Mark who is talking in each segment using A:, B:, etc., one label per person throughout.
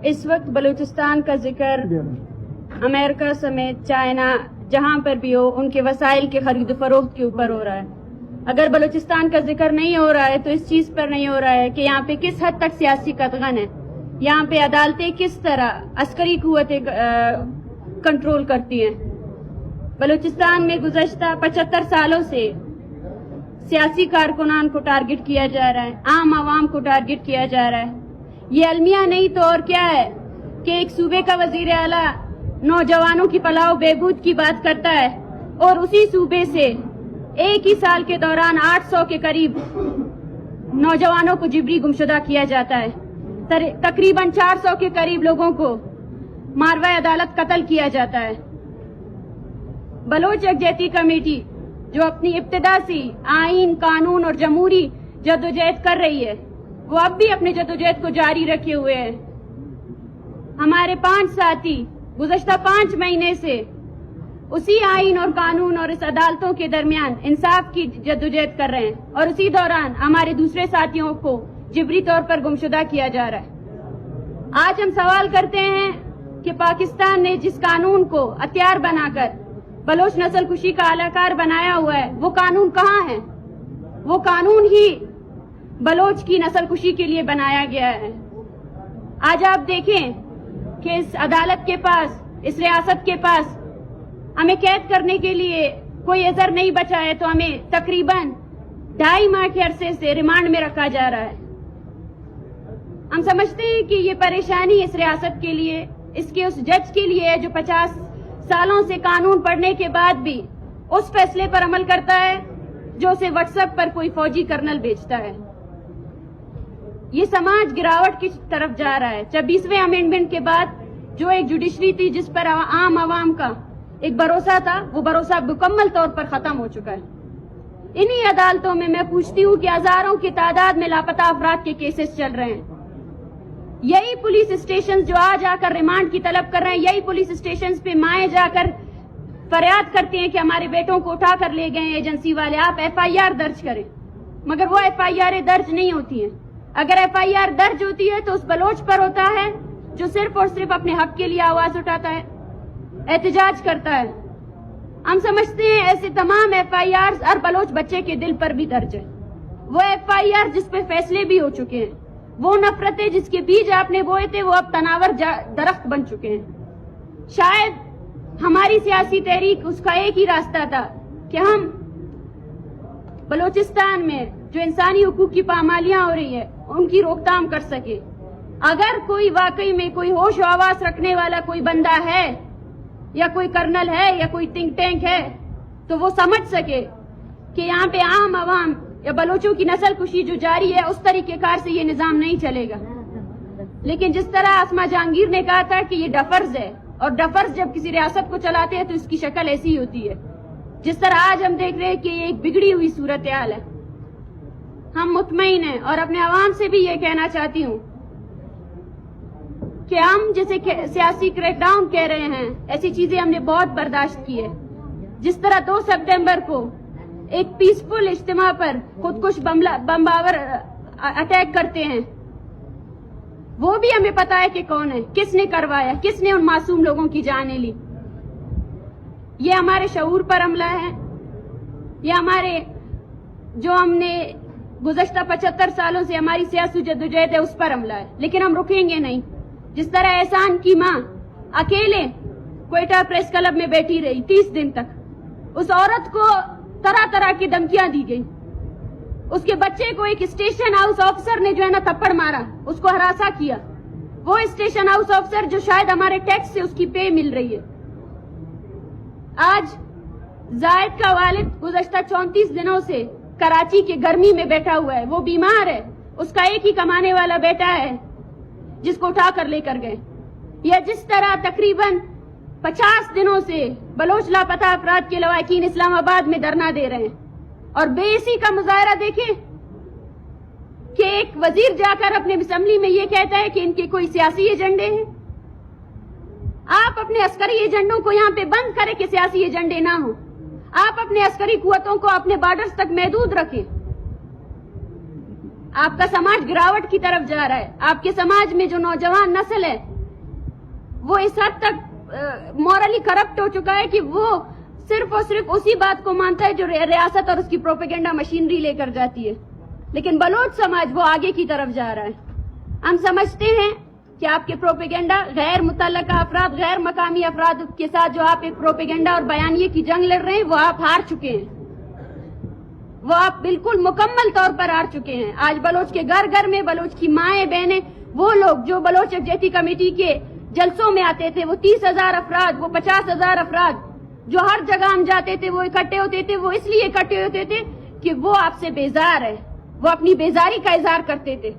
A: اس وقت بلوچستان کا ذکر امریکہ سمیت چائنا جہاں پر بھی ہو ان کے وسائل کے خرید و فروخت کے اوپر ہو رہا ہے. اگر بلوچستان کا ذکر نہیں ہو رہا ہے تو اس چیز پر نہیں ہو رہا ہے کہ یہاں پہ کس حد تک سیاسی قطغن ہے, یہاں پہ عدالتیں کس طرح عسکری قوتیں کنٹرول کرتی ہیں. بلوچستان میں گزشتہ 75 سالوں سے سیاسی کارکنان کو ٹارگٹ کیا جا رہا ہے, عام عوام کو ٹارگٹ کیا جا رہا ہے. یہ المیہ نہیں تو اور کیا ہے کہ ایک صوبے کا وزیر اعلیٰ نوجوانوں کی فلاح و بہبود کی بات کرتا ہے اور اسی صوبے سے ایک ہی سال کے دوران 800 کے قریب نوجوانوں کو جبری گمشدہ کیا جاتا ہے. تقریباً 400 کے قریب لوگوں کو ماروائے عدالت قتل کیا جاتا ہے. بلوچ یکجہتی کمیٹی جو اپنی ابتدا سے آئین, قانون اور جمہوری جدوجہد کر رہی ہے وہ اب بھی اپنے جدوجہد کو جاری رکھے ہوئے ہیں. ہمارے 5 ساتھی گزشتہ 5 مہینے سے اسی آئین اور قانون اور اس عدالتوں کے درمیان انصاف کی جدوجہد کر رہے ہیں اور اسی دوران ہمارے دوسرے ساتھیوں کو جبری طور پر گمشدہ کیا جا رہا ہے. آج ہم سوال کرتے ہیں کہ پاکستان نے جس قانون کو ہتھیار بنا کر بلوچ نسل کشی کا اعلی کار بنایا ہوا ہے وہ قانون کہاں ہے؟ وہ قانون ہی بلوچ کی نسل کشی کے لیے بنایا گیا ہے. آج آپ دیکھیں کہ اس عدالت کے پاس, اس ریاست کے پاس ہمیں قید کرنے کے لیے کوئی عذر نہیں بچا ہے تو ہمیں تقریباً 2.5 ماہ کے عرصے سے ریمانڈ میں رکھا جا رہا ہے. ہم سمجھتے ہیں کہ یہ پریشانی اس ریاست کے لیے, اس کے اس جج کے لیے ہے جو 50 سالوں سے قانون پڑھنے کے بعد بھی اس فیصلے پر عمل کرتا ہے جو اسے واٹس ایپ پر کوئی فوجی کرنل بھیجتا ہے. یہ سماج گراوٹ کی طرف جا رہا ہے. 26ویں امینڈمنٹ کے بعد جو ایک جوڈیشری تھی جس پر عام عوام کا ایک بھروسہ تھا وہ بھروسہ مکمل طور پر ختم ہو چکا ہے. انہی عدالتوں میں میں پوچھتی ہوں کہ ہزاروں کی تعداد میں لاپتہ افراد کے کیسز چل رہے ہیں. یہی پولیس اسٹیشن جو آج آ کر ریمانڈ کی طلب کر رہے ہیں, یہی پولیس اسٹیشن پہ مائیں جا کر فریاد کرتی ہیں کہ ہمارے بیٹوں کو اٹھا کر لے گئے ایجنسی والے, آپ FIR درج کریں. مگر وہ FIR درج نہیں ہوتی ہیں. اگر FIR درج ہوتی ہے تو اس بلوچ پر ہوتا ہے جو صرف اور صرف اپنے حق کے لیے آواز اٹھاتا ہے, احتجاج کرتا ہے. ہم سمجھتے ہیں ایسے تمام FIR ہر بلوچ بچے کے دل پر بھی درج ہے. وہ FIR جس پہ فیصلے بھی ہو چکے ہیں, وہ نفرتیں جس کے بیج آپ نے بوئے تھے وہ اب تناور درخت بن چکے ہیں. شاید ہماری سیاسی تحریک اس کا ایک ہی راستہ تھا کہ ہم بلوچستان میں جو انسانی حقوق کی پامالیاں ہو رہی ہے ان کی روک تھام کر سکے. اگر کوئی واقعی میں کوئی ہوش و حواس رکھنے والا کوئی بندہ ہے یا کوئی کرنل ہے یا کوئی تھنک ٹینک ہے تو وہ سمجھ سکے کہ یہاں پہ عام عوام یا بلوچوں کی نسل کشی جو جاری ہے اس طریقہ کار سے یہ نظام نہیں چلے گا. لیکن جس طرح اسما جہانگیر نے کہا تھا کہ یہ ڈفرز ہے, اور ڈفرز جب کسی ریاست کو چلاتے ہیں تو اس کی شکل ایسی ہی ہوتی ہے. جس طرح آج ہم دیکھ رہے ہیں کہ یہ ایک بگڑی ہوئی صورتحال ہے. ہم مطمئن ہیں اور اپنے عوام سے بھی یہ کہنا چاہتی ہوں کہ ہم جیسے سیاسی کریک ڈاؤن کہہ رہے ہیں ایسی چیزیں ہم نے بہت برداشت کی ہے. جس طرح 2 سپٹمبر کو ایک پیسفل اجتماع پر خودکش بمباور اٹیک کرتے ہیں, وہ بھی ہمیں پتا ہے کہ کون ہے, کس نے کروایا, کس نے ان معصوم لوگوں کی جانیں لی. یہ ہمارے شعور پر حملہ ہے, یہ ہمارے جو ہم نے گزشتہ 75 سالوں سے ہماری سیاسی جدوجہد ہے اس پر حملہ ہے. لیکن ہم رکیں گے نہیں. جس طرح احسان کی ماں اکیلے کوئٹہ پریس کلب میں بیٹھی رہی 30 دن تک, اس عورت کو طرح طرح کی دھمکیاں دی گئی. اس کے بچے کو ایک اسٹیشن ہاؤس آفیسر نے جو ہے نا تھپڑ مارا, اس کو ہراساں کیا. وہ اسٹیشن ہاؤس آفیسر جو شاید ہمارے ٹیکس سے اس کی پے مل رہی ہے. آج زائد کا والد گزشتہ 34 دنوں سے کراچی کے گرمی میں بیٹھا ہوا ہے, وہ بیمار ہے. اس کا ایک ہی کمانے والا بیٹا ہے جس کو اٹھا کر لے کر گئے. یا جس طرح تقریباً 50 دنوں سے بلوچ لاپتہ افراد کے لواحقین اسلام آباد میں دھرنا دے رہے ہیں. اور بے اسی کا مظاہرہ دیکھیں کہ ایک وزیر جا کر اپنے اسمبلی میں یہ کہتا ہے کہ ان کے کوئی سیاسی ایجنڈے ہیں. آپ اپنے عسکری ایجنڈوں کو یہاں پہ بند کریں کہ سیاسی ایجنڈے نہ ہوں. آپ اپنے عسکری قوتوں کو اپنے بارڈرز تک محدود رکھیں. آپ کا سماج گراوٹ کی طرف جا رہا ہے. آپ کے سماج میں جو نوجوان نسل ہے وہ اس حد تک مورلی کرپٹ ہو چکا ہے کہ وہ صرف اور صرف اسی بات کو مانتا ہے جو ریاست اور اس کی پروپیگنڈا مشینری لے کر جاتی ہے. لیکن بلوچ سماج وہ آگے کی طرف جا رہا ہے. ہم سمجھتے ہیں کہ آپ کے پروپیگنڈا غیر متعلقہ افراد، غیر مقامی افراد کے ساتھ جو آپ ایک پروپیگنڈا اور بیانیے کی جنگ لڑ رہے ہیں وہ آپ ہار چکے ہیں. وہ آپ بالکل مکمل طور پر ہار چکے ہیں. آج بلوچ کے گھر گھر میں بلوچ کی مائیں بہنیں، وہ لوگ جو بلوچ یکجہتی کمیٹی کے جلسوں میں آتے تھے، وہ 30,000 افراد، وہ 50,000 افراد جو ہر جگہ ہم جاتے تھے وہ اکٹھے ہوتے تھے، وہ اس لیے اکٹھے ہوتے تھے کہ وہ آپ سے بیزار ہے. وہ اپنی بیزاری کا اظہار کرتے تھے.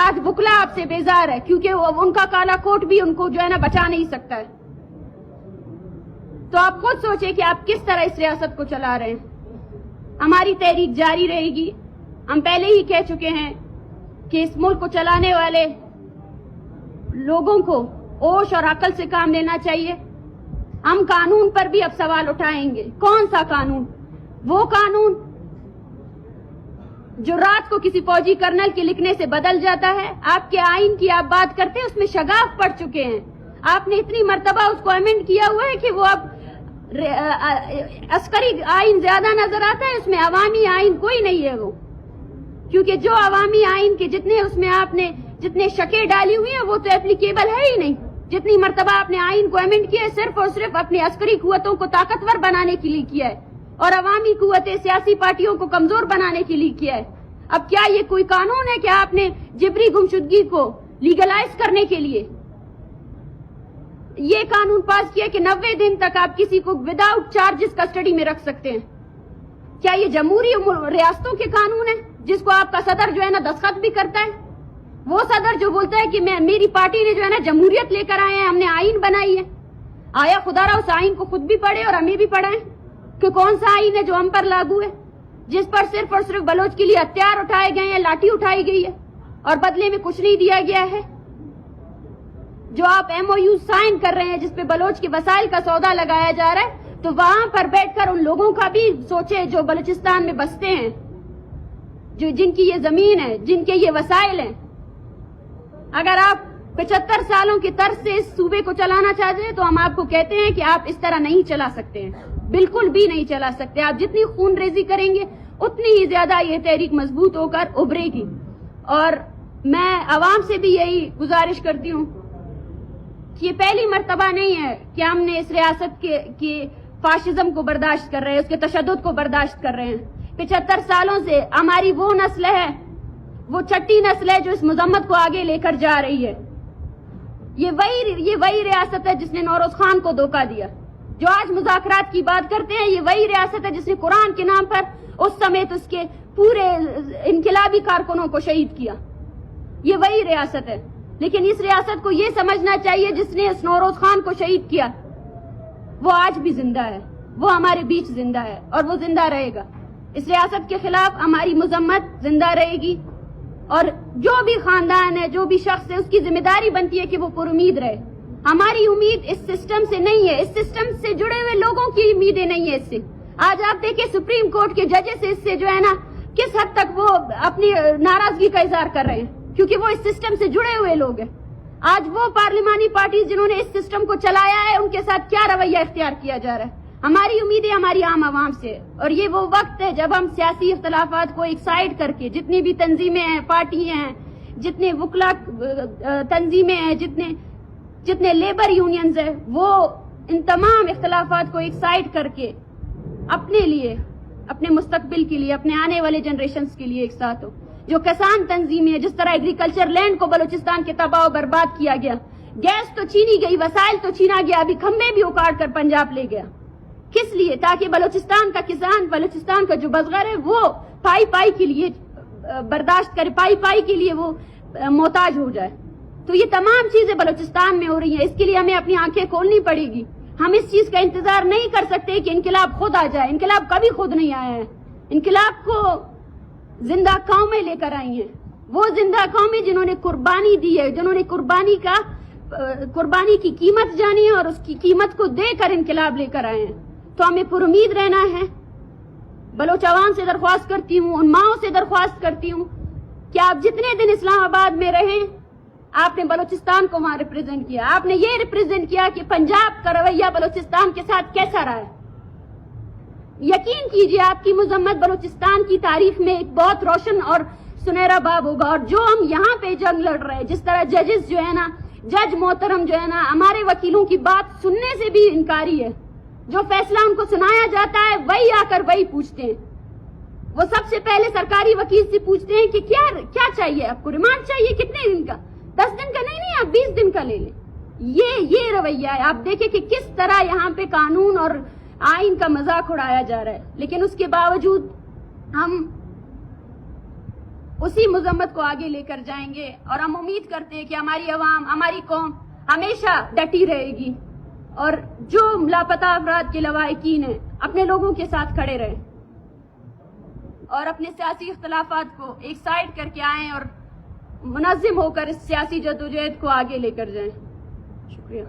A: آج بکلا آپ سے بیزار ہے کیونکہ ان کا کالا کوٹ بھی ان کو جو ہے نا بچا نہیں سکتا ہے. تو آپ خود سوچیں کہ آپ کس طرح اس ریاست کو چلا رہے ہیں. ہماری تحریک جاری رہے گی. ہم پہلے ہی کہہ چکے ہیں کہ اس ملک کو چلانے والے لوگوں کو ہوش اور عقل سے کام لینا چاہیے. ہم قانون پر بھی اب سوال اٹھائیں گے. کون سا قانون؟ وہ قانون جو رات کو کسی فوجی کرنل کے لکھنے سے بدل جاتا ہے. آپ کے آئین کی آپ بات کرتے ہیں، اس میں شگاف پڑ چکے ہیں. آپ نے اتنی مرتبہ اس کو امینڈ کیا ہوا ہے کہ وہ اب عسکری آئین زیادہ نظر آتا ہے، اس میں عوامی آئین کوئی نہیں ہے. وہ کیونکہ جو عوامی آئین کے جتنے اس میں آپ نے جتنے شکیں ڈالی ہوئی ہیں وہ تو اپلیکیبل ہے ہی نہیں. جتنی مرتبہ آپ نے آئین کو امینڈ کیا ہے صرف اور صرف اپنی عسکری قوتوں کو طاقتور بنانے کے لیے کیا ہے اور عوامی قوتیں سیاسی پارٹیوں کو کمزور بنانے کے لیے کیا ہے. اب کیا یہ کوئی قانون ہے کہ آپ نے جبری گمشدگی کو لیگلائز کرنے کے لیے یہ قانون پاس کیا کہ 90 دن تک آپ کسی کو وداؤٹ چارجز کسٹڈی میں رکھ سکتے ہیں؟ کیا یہ جمہوری ریاستوں کے قانون ہے جس کو آپ کا صدر جو ہے نا دستخط بھی کرتا ہے؟ وہ صدر جو بولتا ہے کہ میری پارٹی نے جو ہے نا جمہوریت لے کر آئے ہیں، ہم نے آئین بنائی ہے. آیا خدا را اس آئین کو خود بھی پڑھے اور ہمیں بھی پڑھائیں کہ کون سا آئین ہے جو ہم پر لاگو ہے، جس پر صرف اور صرف بلوچ کے لیے ہتھیار اٹھائے گئے ہیں، لاٹھی اٹھائی گئی ہے اور بدلے میں کچھ نہیں دیا گیا ہے. جو آپ MOU سائن کر رہے ہیں جس پہ بلوچ کے وسائل کا سودا لگایا جا رہا ہے، تو وہاں پر بیٹھ کر ان لوگوں کا بھی سوچے جو بلوچستان میں بستے ہیں، جن کی یہ زمین ہے، جن کے یہ وسائل ہیں. اگر آپ 75 سالوں کی طرز سے اس صوبے کو چلانا چاہتے ہیں تو ہم آپ کو کہتے ہیں کہ آپ اس طرح نہیں چلا سکتے ہیں، بالکل بھی نہیں چلا سکتے. آپ جتنی خون ریزی کریں گے اتنی ہی زیادہ یہ تحریک مضبوط ہو کر ابھرے گی. اور میں عوام سے بھی یہی گزارش کرتی ہوں کہ یہ پہلی مرتبہ نہیں ہے کہ ہم نے اس ریاست کے فاشزم کو برداشت کر رہے ہیں، اس کے تشدد کو برداشت کر رہے ہیں. 75 سالوں سے ہماری وہ نسل ہے، وہ چھٹی نسل ہے جو اس مذمت کو آگے لے کر جا رہی ہے. یہ وہی ریاست ہے جس نے نوروز خان کو دھوکہ دیا. جو آج مذاکرات کی بات کرتے ہیں یہ وہی ریاست ہے جس نے قرآن کے نام پر اس سمیت اس کے پورے انقلابی کارکنوں کو شہید کیا. یہ وہی ریاست ہے. لیکن اس ریاست کو یہ سمجھنا چاہیے جس نے اس نوروز خان کو شہید کیا وہ آج بھی زندہ ہے، وہ ہمارے بیچ زندہ ہے اور وہ زندہ رہے گا. اس ریاست کے خلاف ہماری مذمت زندہ رہے گی اور جو بھی خاندان ہے، جو بھی شخص ہے، اس کی ذمہ داری بنتی ہے کہ وہ پر امید رہے. ہماری امید اس سسٹم سے نہیں ہے، اس سسٹم سے جڑے ہوئے لوگوں کی امیدیں نہیں ہے. اس سے آج آپ دیکھیں سپریم کورٹ کے ججز اس سے جو ہے نا کس حد تک وہ اپنی ناراضگی کا اظہار کر رہے ہیں کیونکہ وہ اس سسٹم سے جڑے ہوئے لوگ ہیں. آج وہ پارلیمانی پارٹیز جنہوں نے اس سسٹم کو چلایا ہے ان کے ساتھ کیا رویہ اختیار کیا جا رہا ہے. ہماری امیدیں ہماری عام عوام سے، اور یہ وہ وقت ہے جب ہم سیاسی اختلافات کو ایک سائڈ کر کے جتنی بھی تنظیمیں ہیں، پارٹیاں ہیں، جتنے وکلا تنظیمیں ہیں، جتنے لیبر یونینز ہیں، وہ ان تمام اختلافات کو ایک سائڈ کر کے اپنے لیے، اپنے مستقبل کے لیے، اپنے آنے والے جنریشنز کے لیے ایک ساتھ ہو. جو کسان تنظیمیں ہیں، جس طرح ایگریکلچر لینڈ کو بلوچستان کے تباہ و برباد کیا گیا، گیس تو چھینی گئی، وسائل تو چھینا گیا، ابھی کھمبے بھی اکاڑ کر پنجاب لے گیا. کس لیے؟ تاکہ بلوچستان کا کسان، بلوچستان کا جو بزگر ہے وہ پائی کے لیے برداشت کرے، پائی کے لیے وہ محتاج ہو جائے. تو یہ تمام چیزیں بلوچستان میں ہو رہی ہیں. اس کے لیے ہمیں اپنی آنکھیں کھولنی پڑے گی. ہم اس چیز کا انتظار نہیں کر سکتے کہ انقلاب خود آ جائے. انقلاب کبھی خود نہیں آیا ہے. انقلاب کو زندہ قومیں لے کر آئی ہیں، وہ زندہ قومیں جنہوں نے قربانی دی ہے، جنہوں نے قربانی کی قیمت جانی ہے اور اس کی قیمت کو دے کر انقلاب لے کر آئے ہیں. تو ہمیں پر امید رہنا ہے. بلوچ عوام سے درخواست کرتی ہوں، ان ماؤں سے درخواست کرتی ہوں کہ آپ جتنے دن اسلام آباد میں رہیں آپ نے بلوچستان کو وہاں ریپرزینٹ کیا. آپ نے یہ ریپرزینٹ کیا کہ پنجاب کا رویہ بلوچستان کے ساتھ کیسا رہا ہے. یقین کیجئے آپ کی مذمت بلوچستان کی تاریخ میں ایک بہت روشن اور سنہرا باب ہوگا. اور جو ہم یہاں پہ جنگ لڑ رہے ہیں, جس طرح ججز جو ہے نا, جج محترم جو ہے نا, ہمارے وکیلوں کی بات سننے سے بھی انکاری ہے. جو فیصلہ ان کو سنایا جاتا ہے وہی آ کر وہی پوچھتے ہیں. وہ سب سے پہلے سرکاری وکیل سے پوچھتے ہیں کہ کیا چاہیے آپ کو, ریمانڈ چاہیے کتنے دن کا, 10 دن کا نہیں, آپ 20 دن کا لے لیں. یہ رویہ ہے. آپ دیکھیں کہ کس طرح یہاں پہ قانون اور آئین کا مذاق اڑایا جا رہا ہے. لیکن اس کے باوجود ہم اسی مذمت کو آگے لے کر جائیں گے اور ہم امید کرتے ہیں کہ ہماری عوام, ہماری قوم ہمیشہ ڈٹی رہے گی اور جو لاپتہ افراد کے لواحقین ہیں اپنے لوگوں کے ساتھ کھڑے رہیں اور اپنے سیاسی اختلافات کو ایک سائڈ کر کے آئیں اور منظم ہو کر اس سیاسی جدوجہد کو آگے لے کر جائیں. شکریہ.